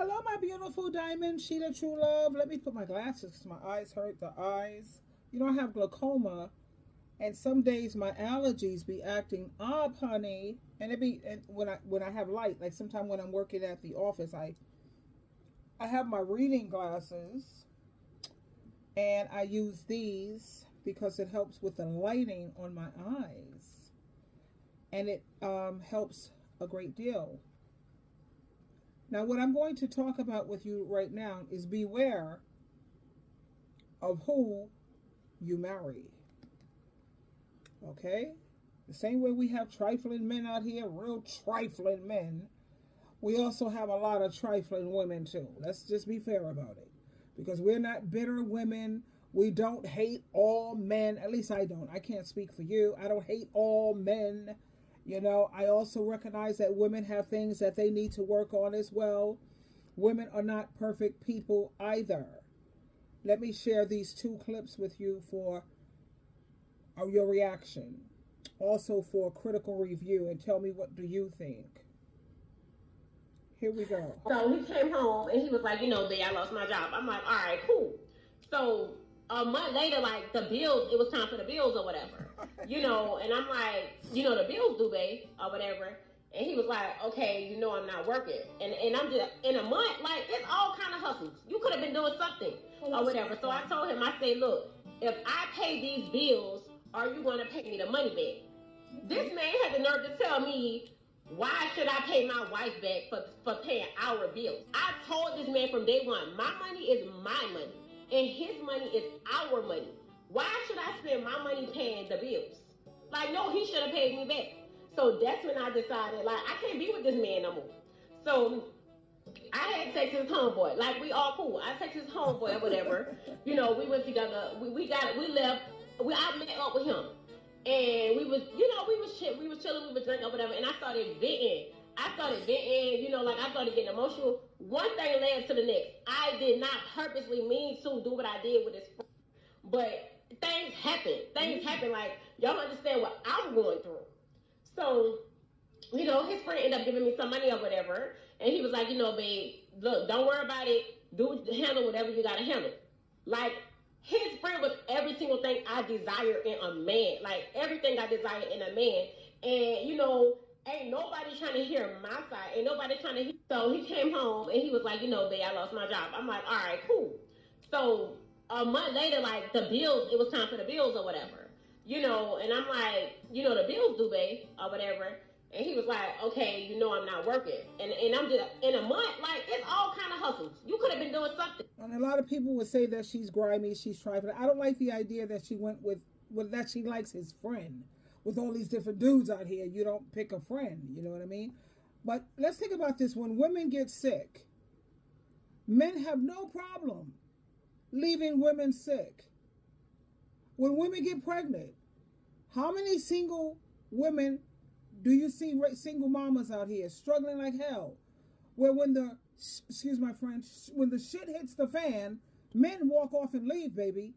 Hello, my beautiful diamond, SheilaTruelove. Let me put my glasses because my eyes hurt. The eyes. You know, I have glaucoma, and some days my allergies be acting up, honey. And when I have light, like sometime when I'm working at the office, I have my reading glasses, and I use these because it helps with the lighting on my eyes, and it helps a great deal. Now, what I'm going to talk about with you right now is beware of who you marry. Okay? The same way we have trifling men out here, real trifling men, we also have a lot of trifling women too. Let's just be fair about it. Because we're not bitter women. We don't hate all men. At least I don't. I can't speak for you. I don't hate all men. You know, I also recognize that women have things that they need to work on as well. Women are not perfect people either. Let me share these two clips with you for your reaction. Also for a critical review, and tell me, what do you think? Here we go. So he came home and he was like, babe, I lost my job. I'm like, all right, cool. So a month later, like the bills, it was time for the bills or whatever, and I'm like, the bills due, babe, or whatever. And he was like, okay, I'm not working. And I'm just, in a month, like, it's all kind of hustles. You could have been doing something or whatever. So I told him, I said, look, if I pay these bills, are you going to pay me the money back? This man had the nerve to tell me, why should I pay my wife back for paying our bills? I told this man from day one, my money is my money, and his money is our money. Why should I spend my money paying the bills? Like, no, he should have paid me back. So that's when I decided, like, I can't be with this man no more. So I had sex with his homeboy. Like, we all cool. I text his homeboy or whatever. We went together. We left. I met up with him. And we was chilling, we was drinking or whatever, and I started venting, like I started getting emotional. One thing led to the next. I did not purposely mean to do what I did with his friend, but things happen, like, y'all understand what I'm going through. So, his friend ended up giving me some money or whatever, and he was like, babe, look, don't worry about it, handle whatever you gotta handle. Like, his friend was every single thing I desire in a man. Like, everything I desire in a man. And, ain't nobody trying to hear my side. Ain't nobody trying to hear. So he came home and he was like, babe, I lost my job. I'm like, all right, cool. So a month later, like, the bills, it was time for the bills or whatever. And I'm like, the bills due, babe, or whatever. And he was like, okay, I'm not working. And I'm just, in a month, like, it's all kind of hustles. You could have been doing something. And a lot of people would say that she's grimy, she's trifling. I don't like the idea that she went with that she likes his friend. With all these different dudes out here, you don't pick a friend, you know what I mean? But let's think about this. When women get sick, men have no problem leaving women sick. When women get pregnant, how many single women do you see, single mamas out here struggling like hell? Where when the, excuse my French, when the shit hits the fan, men walk off and leave, baby.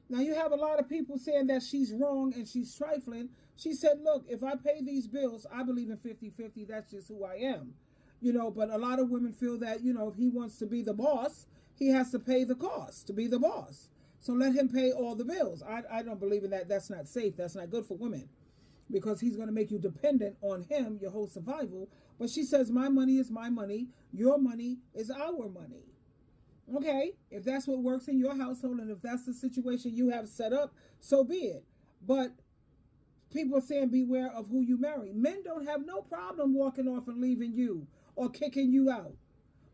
Now you have a lot of people saying that she's wrong and she's trifling. She said, look, if I pay these bills, I believe in 50-50. That's just who I am. But a lot of women feel that, if he wants to be the boss, he has to pay the cost to be the boss. So let him pay all the bills. I don't believe in that. That's not safe. That's not good for women. Because he's going to make you dependent on him, your whole survival. But she says, my money is my money. Your money is our money. Okay, if that's what works in your household and if that's the situation you have set up, so be it. But people are saying beware of who you marry. Men don't have no problem walking off and leaving you or kicking you out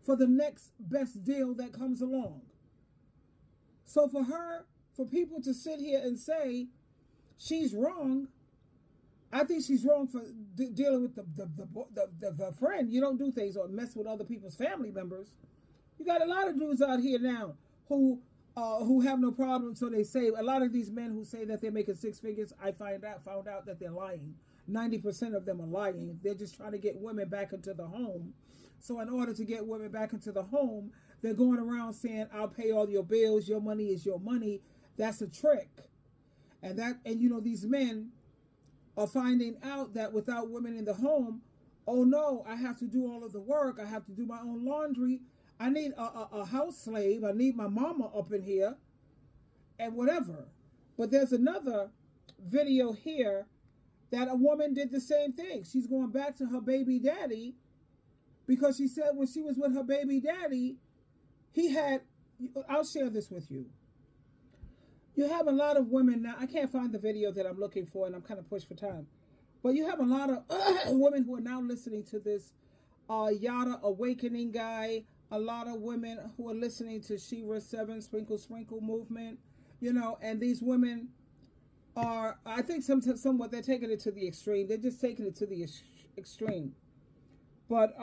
for the next best deal that comes along. So for people to sit here and say she's wrong, I think she's wrong for dealing with the friend. You don't do things or mess with other people's family members. You got a lot of dudes out here now who have no problem. So they say, a lot of these men who say that they're making six figures, I found out that they're lying. 90% of them are lying. They're just trying to get women back into the home. So in order to get women back into the home, they're going around saying, I'll pay all your bills. Your money is your money. That's a trick. And these men are finding out that without women in the home, Oh no, I have to do all of the work. I have to do my own laundry. I need a house slave. I need my mama up in here and whatever. But there's another video here that a woman did the same thing. She's going back to her baby daddy because she said when she was with her baby daddy, he had, I'll share this with you. You have a lot of women now. I can't find the video that I'm looking for, and I'm kind of pushed for time. But you have a lot of women who are now listening to this Yada Awakening guy. A lot of women who are listening to Shira 7 Sprinkle Sprinkle movement. You know, and these women are, I think somewhat they're taking it to the extreme. They're just taking it to the extreme. But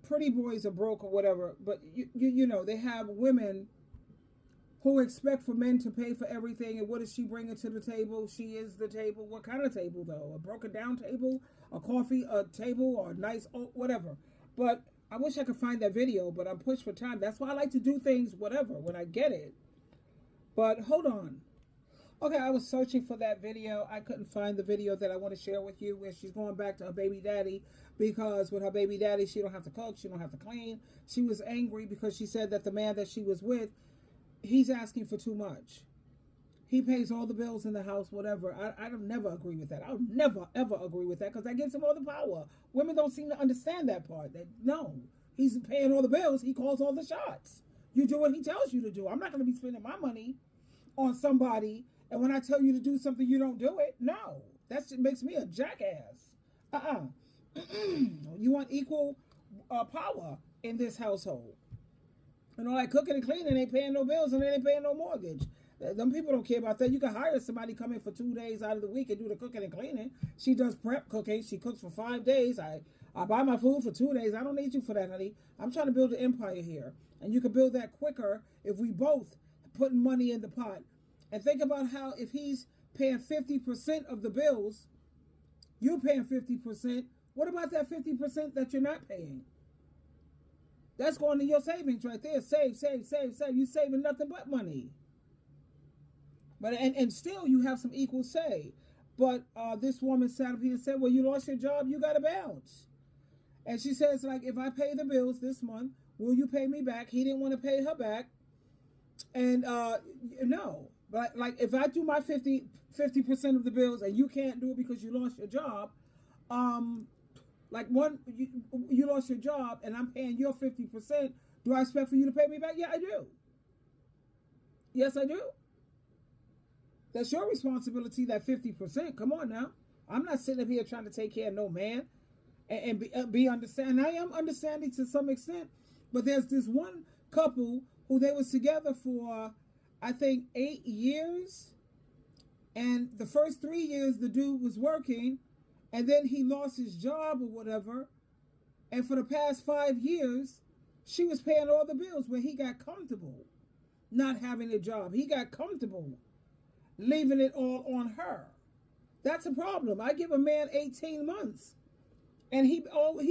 pretty boys are broke or whatever. But you know, they have women who expect for men to pay for everything. And what is she bringing to the table? She is the table. What kind of table, though? A broken down table? A coffee table? Or a nice, whatever. But I wish I could find that video, but I'm pushed for time. That's why I like to do things, whatever, when I get it. But hold on. Okay, I was searching for that video. I couldn't find the video that I want to share with you where she's going back to her baby daddy because with her baby daddy, she don't have to cook. She don't have to clean. She was angry because she said that the man that she was with, he's asking for too much. He pays all the bills in the house, whatever. I don't never agree with that. I'll never, ever agree with that because that gives him all the power. Women don't seem to understand that part. No, he's paying all the bills. He calls all the shots. You do what he tells you to do. I'm not going to be spending my money on somebody, and when I tell you to do something, you don't do it. No, that makes me a jackass. You want equal power in this household. And all that cooking and cleaning ain't paying no bills and they ain't paying no mortgage. Them people don't care about that. You can hire somebody come in for 2 days out of the week and do the cooking and cleaning. She does prep cooking. She cooks for 5 days. I buy my food for 2 days. I don't need you for that, honey. I'm trying to build an empire here. And you can build that quicker if we both put money in the pot. And think about how if he's paying 50% of the bills, you're paying 50%. What about that 50% that you're not paying? That's going to your savings right there. Save. You're saving nothing but money. But and still you have some equal say. But this woman sat up here and said, well, you lost your job, you got to bounce. And she says, like, if I pay the bills this month, will you pay me back? He didn't want to pay her back. And no. But like if I do my 50% of the bills and you can't do it because you lost your job, like you lost your job and I'm paying your 50%, do I expect for you to pay me back? Yeah, I do. Yes, I do. That's your responsibility, that 50%. Come on now. I'm not sitting up here trying to take care of no man and be understanding. I am understanding to some extent, but there's this one couple who they was together for, I think, 8 years. And the first 3 years, the dude was working, and then he lost his job or whatever. And for the past 5 years, she was paying all the bills where he got comfortable not having a job. He got comfortable leaving it all on her. That's a problem. I give a man 18 months. And he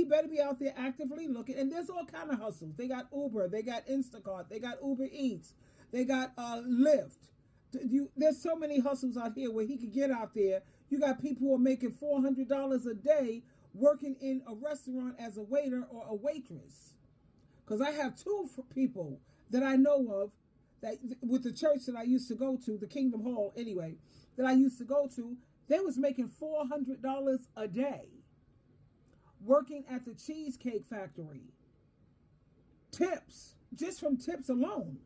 better be out there actively looking. And there's all kind of hustles. They got Uber. They got Instacart. They got Uber Eats. They got Lyft. There's so many hustles out here where he could get out there. You got people who are making $400 a day working in a restaurant as a waiter or a waitress. Because I have 2 people that I know of that with the church that I used to go to, the Kingdom Hall anyway, that I used to go to, they was making $400 a day working at the Cheesecake Factory. Tips, just from tips alone.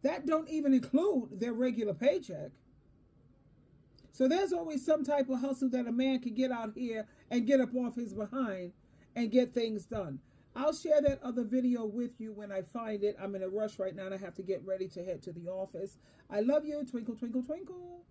That don't even include their regular paycheck. So there's always some type of hustle that a man can get out here and get up off his behind and get things done. I'll share that other video with you when I find it. I'm in a rush right now and I have to get ready to head to the office. I love you. Twinkle, twinkle, twinkle.